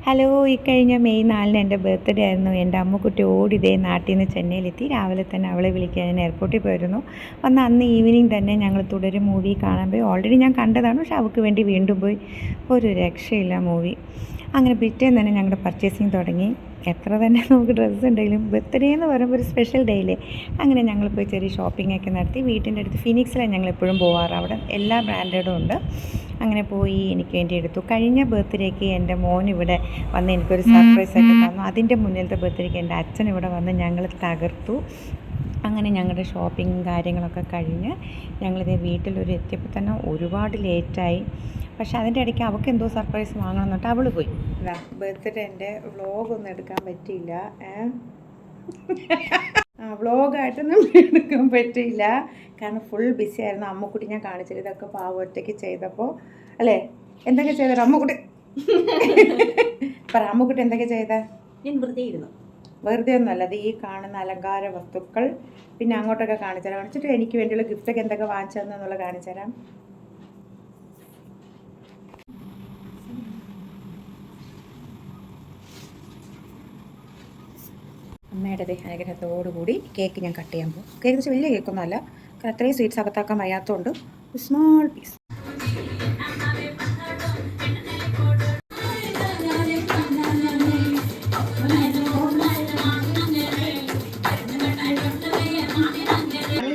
Hello, ഇക്കഴിഞ്ഞ May 4 എൻ്റെ birthday ആയിരുന്നു. എൻ്റെ അമ്മുക്കുട്ടി ഓടി ഇതേ നാട്ടിൽ നിന്ന് ചെന്നൈയിലെത്തി. രാവിലെ തന്നെ അവളെ വിളിക്കാൻ ഞാൻ എയർപോർട്ടിൽ പോയിരുന്നു. വന്ന് അന്ന് ഈവനിങ് തന്നെ ഞങ്ങൾ തുടരും മൂവി കാണാൻ പോയി. ഓൾറെഡി ഞാൻ കണ്ടതാണ്, പക്ഷെ അവൾക്ക് വേണ്ടി വീണ്ടും പോയി. ഒരു രക്ഷയില്ല മൂവി. അങ്ങനെ പിറ്റേന്ന് തന്നെ ഞങ്ങളുടെ പർച്ചേസിങ് തുടങ്ങി. എത്ര തന്നെ നമുക്ക് ഡ്രസ്സ് ഉണ്ടെങ്കിലും ബർത്ത്ഡേ എന്ന് പറയുമ്പോൾ ഒരു സ്പെഷ്യൽ ഡേയില്ലേ. അങ്ങനെ ഞങ്ങൾ പോയി ചെറിയ ഷോപ്പിംഗ് ഒക്കെ നടത്തി. വീട്ടിൻ്റെ അടുത്ത് ഫിനിക്സിലാണ് ഞങ്ങൾ എപ്പോഴും പോകാറ്. അവിടെ എല്ലാ ബ്രാൻഡഡും ഉണ്ട്. അങ്ങനെ പോയി എനിക്ക് വേണ്ടി എടുത്തു. കഴിഞ്ഞ ബർത്ത്ഡേക്ക് എൻ്റെ മോൻ ഇവിടെ വന്ന് എനിക്കൊരു സർപ്രൈസായിട്ട് തന്നു. അതിൻ്റെ മുന്നിലത്തെ ബർത്ത്ഡേക്ക് എൻ്റെ അച്ഛൻ ഇവിടെ വന്ന് ഞങ്ങൾ തകർത്തു. അങ്ങനെ ഞങ്ങളുടെ ഷോപ്പിംഗ് കാര്യങ്ങളൊക്കെ കഴിഞ്ഞ് ഞങ്ങളിത് വീട്ടിലൊരു എത്തിയപ്പോൾ തന്നെ ഒരുപാട് ലേറ്റായി. പക്ഷേ അതിൻ്റെ ഇടയ്ക്ക് അവൾക്ക് എന്തോ സർപ്രൈസ് വാങ്ങണം എന്നിട്ട് അവൾ പോയി. ബർത്ത്ഡേ എൻ്റെ വ്ളോഗൊന്നും എടുക്കാൻ പറ്റിയില്ല. വ്ളോഗായിട്ടൊന്നും എടുക്കാൻ പറ്റിയില്ല, കാരണം ഫുൾ ബിസി ആയിരുന്നു. അമ്മക്കുട്ടി ഞാൻ കാണിച്ചില്ല, ഇതൊക്കെ പാവം ഒറ്റയ്ക്ക് ചെയ്തപ്പോൾ അല്ലേ. എന്തൊക്കെ ചെയ്തോ അമ്മക്കുട്ടി? പറ അമ്മക്കുട്ടി എന്തൊക്കെ ചെയ്ത? ഞാൻ വെറുതെ ഇരുന്നു. വെറുതെ ഒന്നുമല്ല, അത് ഈ കാണുന്ന അലങ്കാര വസ്തുക്കൾ, പിന്നെ അങ്ങോട്ടൊക്കെ കാണിച്ചുതരാം. കാണിച്ചിട്ട് എനിക്ക് വേണ്ടിയുള്ള ഗിഫ്റ്റൊക്കെ എന്തൊക്കെ വാങ്ങിച്ചു തന്നെന്നുള്ള കാണിച്ചുതരാം. അമ്മയുടെ അനുഗ്രഹത്തോടുകൂടി കേക്ക് ഞാൻ കട്ട് ചെയ്യാൻ പോകും. കേക്ക് വെച്ചാൽ വലിയ കേക്കൊന്നുമല്ല, കാരണം അത്രയും സ്വീറ്റ്സ് അകത്താക്കാൻ വയ്യാത്തതുകൊണ്ട് സ്മോൾ പീസ്.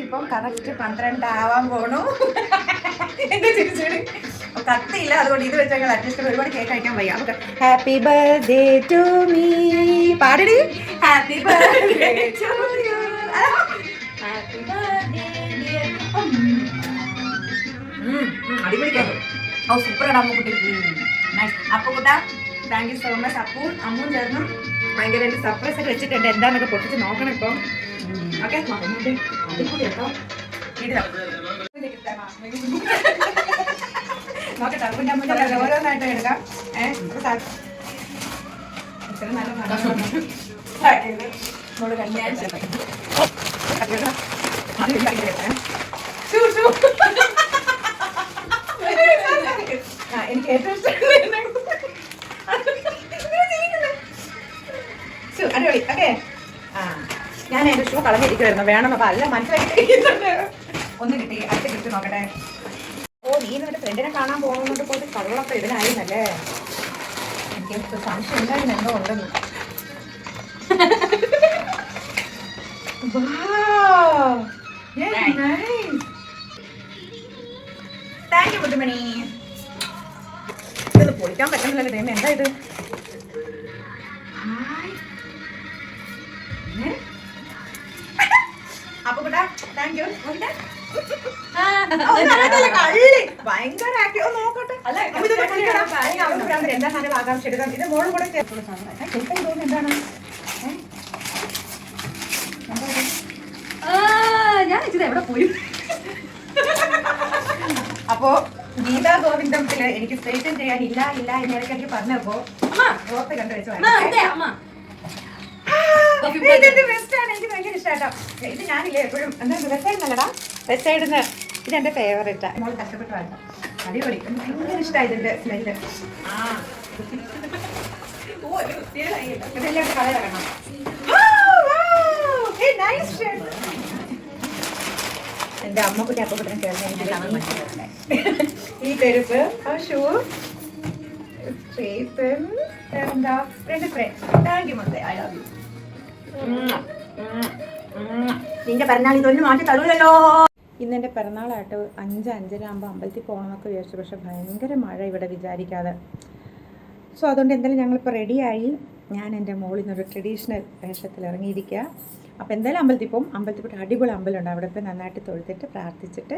ഇപ്പം കറക്റ്റ് 12 ആവാൻ പോണു. എന്താ ചിരിച്ചോടി? കത്തിയില്ല, അതുകൊണ്ട് ഇത് വെച്ച് ഞങ്ങൾ അഡ്ജസ്റ്റ് ചെയ്ത് ഒരുപാട് കേക്ക് കഴിക്കാൻ വയ്യ. നമുക്ക് ഹാപ്പി ബർത്ത്ഡേ ടു മീ പാടടി. Happy birthday to you. Happy birthday അടിപൊളിക്കാണ്. ഓ സൂപ്പറാണ് അമ്മുക്കുട്ടി. അപ്പുക്കുട്ട താങ്ക് യു സോ മച്ച്. അപ്പും അമ്മും ചേർന്നും ഭയങ്കരമായിട്ട് സർപ്രൈസ് ഒക്കെ വെച്ചിട്ടുണ്ട്. എന്താണെന്നൊക്കെ പൊട്ടിച്ച് നോക്കണം ഇപ്പം. ഓക്കെ അടിപൊളി കേട്ടോ. നോക്കട്ടെ അപ്പൻ്റെ അമ്മ ഓരോന്നായിട്ട് എടുക്കാം. ഇത്ര നല്ല നമ്മള് കല്യാണം എനിക്ക് ഏറ്റവും ഇഷ്ടം അടിപൊളി. ഓക്കെ, ഞാൻ എൻ്റെ ഷൂ കളഞ്ഞിരിക്കുമായിരുന്നു, വേണമെന്നപ്പോൾ അല്ല മനസ്സിലാക്കി ഒന്ന് കിട്ടി. അടുത്ത കിട്ടി നോക്കട്ടെ. ഓ, നീ എന്നിട്ട് ഫ്രണ്ടിനെ കാണാൻ പോകുന്നതുകൊണ്ട് പോയിട്ട് കളകളൊക്കെ ഇതിനായിരുന്നല്ലേ. എനിക്ക് സംശയം ഉണ്ടായിരുന്നു എന്തോ ഉണ്ടെന്ന്. താങ്ക് യു മുത്തുമണി. ഇത് പൊളിക്കാൻ പറ്റുന്നില്ലല്ലോ ദൈവം, എന്താ ഇത്? അപ്പൊ കൂട്ടാ താങ്ക് യു. ഭയങ്കര ആക്റ്റീവ്. നോക്കട്ടെ എന്താ നല്ല ആകാംക്ഷ എടുക്കാം. ഇത് മോളും കൂടെ ചേർത്തുള്ള സാധനം തോന്നുന്നു. എന്താണ് ഞാൻ വെച്ചത് എവിടെ പോയി? അപ്പോ ഗീതാ ഗോവിന്ദത്തില് എനിക്ക് സ്റ്റേഷൻ ചെയ്യാൻ ഇല്ല ഇല്ല എന്ന് ഇടയ്ക്കിടയ്ക്ക് പറഞ്ഞപ്പോ ഓർത്ത് കണ്ടു വെച്ചു. ഇതിന്റെ ബെസ്റ്റാണ്, എനിക്ക് ഭയങ്കര ഇഷ്ടമാട്ടോ. ഇത് ഞാനില്ലേ എപ്പോഴും എന്താ വെസ്റ്റ് സൈഡ് നല്ലടാ. വെസ്റ്റ് സൈഡിന്ന് ഇതെന്റെ ഫേവറേറ്റാ. നമ്മൾ കഷ്ടപ്പെട്ട് വേണ്ട അടിപൊളി. എനിക്ക് ഭയങ്കര ഇഷ്ടമായി ഇതിന്റെ സ്മെല്ല്. ഇതെല്ലാം കളർ വേണം. എന്റെ അമ്മക്കുട്ടി അപ്പക്കുട്ടി ചേർന്ന് ഈ തെരുപ്പ്, ആ ഷൂ, എന്താ രണ്ട് ഫ്രണ്ട്. താങ്ക് യു മൊത്തേ. I love you. നിന്റെ പിറന്നാൾ ഇതൊന്നും മാറ്റി തരൂലല്ലോ. ഇന്നെൻ്റെ പിറന്നാളായിട്ട് 5-5:30 ആകുമ്പോൾ അമ്പലത്തിൽ പോകണമെന്നൊക്കെ വിചാരിച്ചു. പക്ഷെ ഭയങ്കര മഴ ഇവിടെ വിചാരിക്കാതെ. സോ അതുകൊണ്ട് എന്തായാലും ഞങ്ങളിപ്പോൾ റെഡിയായി. ഞാൻ എൻ്റെ മോളിൽ നിന്നൊരു ട്രഡീഷണൽ വേഷത്തിൽ ഇറങ്ങിയിരിക്കുക. അപ്പോൾ എന്തായാലും അമ്പലത്തിൽ പോകും. അമ്പലത്തിൽ പോയിട്ട് അടിപൊളി അമ്പലമുണ്ട്. അവിടെ ഇപ്പോൾ നന്നായിട്ട് തൊഴുത്തിട്ട് പ്രാർത്ഥിച്ചിട്ട്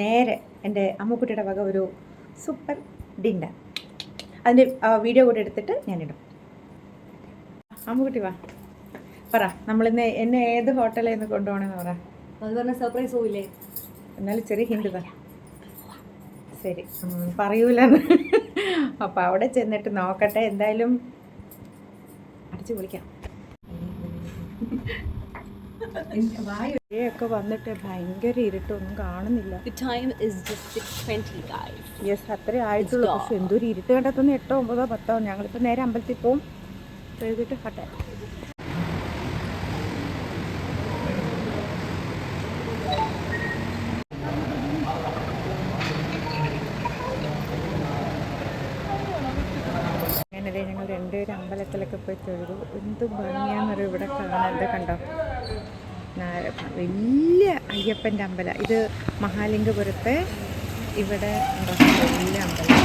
നേരെ എൻ്റെ അമ്മുക്കുട്ടിയുടെ വക ഒരു സൂപ്പർ ഡിന്നർ, അതിൻ്റെ വീഡിയോ കൂടെ എടുത്തിട്ട് ഞാനിടും. അമ്മുക്കുട്ടി വാ, പറ നമ്മളിന്ന് എന്നെ ഏത് ഹോട്ടലിൽ നിന്ന് കൊണ്ടുപോകണമെന്ന് പറ. അത് പറഞ്ഞ സർപ്രൈസ് പോയില്ലേ? എന്നാലും ചെറിയ ഹിന്റ് താ. ശരി, പറയൂലെന്ന്. അപ്പോൾ അവിടെ ചെന്നിട്ട് നോക്കട്ടെ. എന്തായാലും അടിച്ചു പൊളിക്കാം. ഒക്കെ വന്നിട്ട് ഭയങ്കര ഇരുട്ടൊന്നും കാണുന്നില്ല. The time is just 6:20, guys. Yes, അത്രേ ആയിട്ടുള്ളൂ. പക്ഷെ എന്തൊരു ഇരുട്ട് കണ്ടെത്തുന്ന 8, 9, 10. ഞങ്ങളിപ്പോൾ നേരെ അമ്പലത്തിൽ പോവും, എഴുതിയിട്ട് ഹട്ടെ. അങ്ങനതേ ഞങ്ങൾ രണ്ടുപേരും അമ്പലത്തിലൊക്കെ പോയി തൊഴുതു. എന്ത് ഭംഗിയാണെന്നറിയോ ഇവിടെ കാണാൻ. കണ്ടോ, വലിയ അയ്യപ്പൻ്റെ അമ്പലം ഇത്. മഹാലിംഗപുരത്തെ ഇവിടെ ഉണ്ടോ വലിയ അമ്പലം.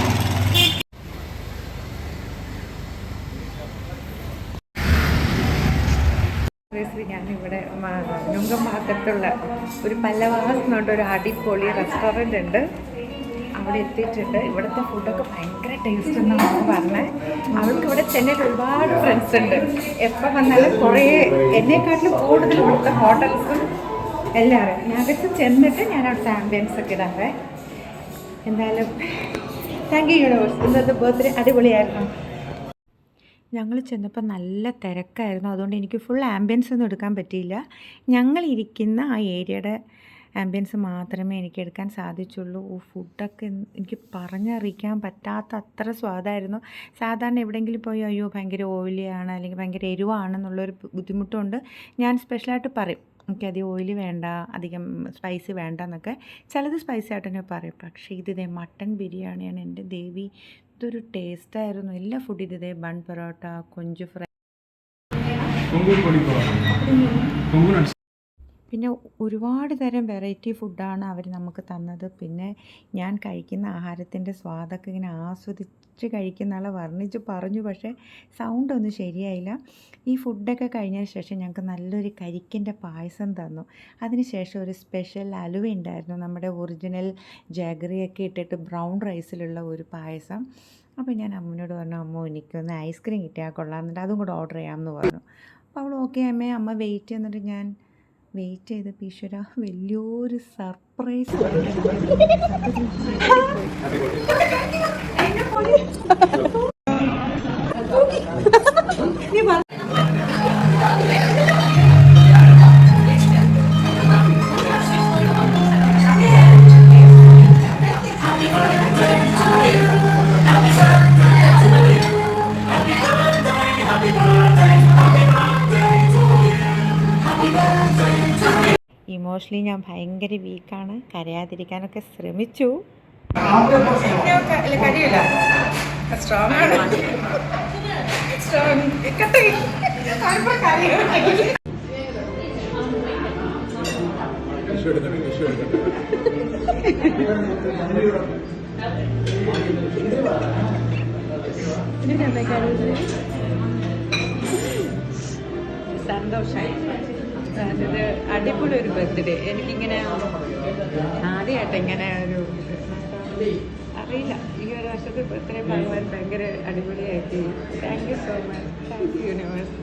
ഞാനിവിടെ നുങ്കമ്പാക്കത്തുള്ള ഒരു പല്ലവാസ് എന്നുകൊണ്ട് ഒരു അടിപൊളി റെസ്റ്റോറൻ്റ് ഉണ്ട്, അവിടെ എത്തിയിട്ടുണ്ട്. ഇവിടുത്തെ ഫുഡൊക്കെ ഭയങ്കര ടേസ്റ്റ് എന്നാണ് പറഞ്ഞത്. അവൾക്ക് ഇവിടെ ചെന്നൈയിൽ ഒരുപാട് ഫ്രണ്ട്സ് ഉണ്ട്. എപ്പോൾ വന്നാലും കുറേ എന്നെക്കാട്ടിലും കൂടുതൽ ഇവിടുത്തെ ഹോട്ടൽസും എല്ലാവരും ഞങ്ങൾക്ക് ചെന്നിട്ട് ഞാൻ അവിടുത്തെ ആംബിയൻസ് ഒക്കെ ഇടാവേ. എന്തായാലും താങ്ക് യു യൂണിവേഴ്സ്. ഇന്നത്തെ ബർത്ത്ഡേ അടിപൊളിയായിരുന്നു. ഞങ്ങൾ ചെന്നപ്പോൾ നല്ല തിരക്കായിരുന്നു, അതുകൊണ്ട് എനിക്ക് ഫുൾ ആംബിയൻസ് ഒന്നും എടുക്കാൻ പറ്റിയില്ല. ഞങ്ങളിരിക്കുന്ന ആ ഏരിയയുടെ ആംബിയൻസ് മാത്രമേ എനിക്ക് എടുക്കാൻ സാധിച്ചുള്ളൂ. ഫുഡൊക്കെ എനിക്ക് പറഞ്ഞറിയിക്കാൻ പറ്റാത്ത അത്ര സ്വാദായിരുന്നു. സാധാരണ എവിടെയെങ്കിലും പോയി അയ്യോ ഭയങ്കര ഓയിലിയാണ് അല്ലെങ്കിൽ ഭയങ്കര എരിവാണെന്നുള്ളൊരു ബുദ്ധിമുട്ടുണ്ട്. ഞാൻ സ്പെഷ്യലായിട്ട് പറയും എനിക്കധികം ഓയിലി വേണ്ട, അധികം സ്പൈസി വേണ്ട എന്നൊക്കെ. ചിലത് സ്പൈസി ആയിട്ട് തന്നെ പറയും. പക്ഷേ ഇതേ മട്ടൻ ബിരിയാണിയാണ്. എൻ്റെ ദേവി, ഇതൊരു ടേസ്റ്റായിരുന്നു. എല്ലാ ഫുഡ് ഇതേ ബൺ പൊറോട്ട, കൊഞ്ച് ഫ്രൈ, പിന്നെ ഒരുപാട് തരം വെറൈറ്റി ഫുഡാണ് അവർ നമുക്ക് തന്നത്. പിന്നെ ഞാൻ കഴിക്കുന്ന ആഹാരത്തിൻ്റെ സ്വാദൊക്കെ ഇങ്ങനെ ആസ്വദിച്ച് കഴിക്കുന്ന ആളെ വർണ്ണിച്ച് പറഞ്ഞു, പക്ഷേ സൗണ്ടൊന്നും ശരിയായില്ല. ഈ ഫുഡൊക്കെ കഴിഞ്ഞതിന് ശേഷം ഞങ്ങൾക്ക് നല്ലൊരു കരിക്കിൻ്റെ പായസം തന്നു. അതിനുശേഷം ഒരു സ്പെഷ്യൽ അലുവ ഉണ്ടായിരുന്നു, നമ്മുടെ ഒറിജിനൽ ജാഗറിയൊക്കെ ഇട്ടിട്ട് ബ്രൗൺ റൈസിലുള്ള ഒരു പായസം. അപ്പോൾ ഞാൻ അമ്മൂനോട് പറഞ്ഞു, അമ്മ എനിക്കൊന്ന് ഐസ്ക്രീം കിട്ടിയാൽ കൊള്ളാമെന്നുണ്ട്, അതും കൂടെ ഓർഡർ ചെയ്യാമെന്ന് പറഞ്ഞു. അപ്പോൾ അവൾ ഓക്കെ അമ്മേ, അമ്മ വെയിറ്റ് ചെയ്യുന്നിട്ട് ഞാൻ വെയിറ്റ് ചെയ്തപ്പോൾ ഈശ്വര വലിയൊരു സർപ്രൈസ്. ഇമോഷണലി ഞാൻ ഭയങ്കര വീക്കാണ്, കരയാതിരിക്കാനൊക്കെ ശ്രമിച്ചു. സന്തോഷമായി. ഇത് അടിപൊളി ഒരു ബർത്ത്ഡേ. എനിക്കിങ്ങനെ ആദ്യമായിട്ട് ഇങ്ങനെ ഒരു അറിയില്ല, ഈ ഒരു വർഷത്തെ ബർത്ത്ഡേ ഭഗവാൻ ഭയങ്കര അടിപൊളിയായിട്ട്. Thank you so much. Thank you universe.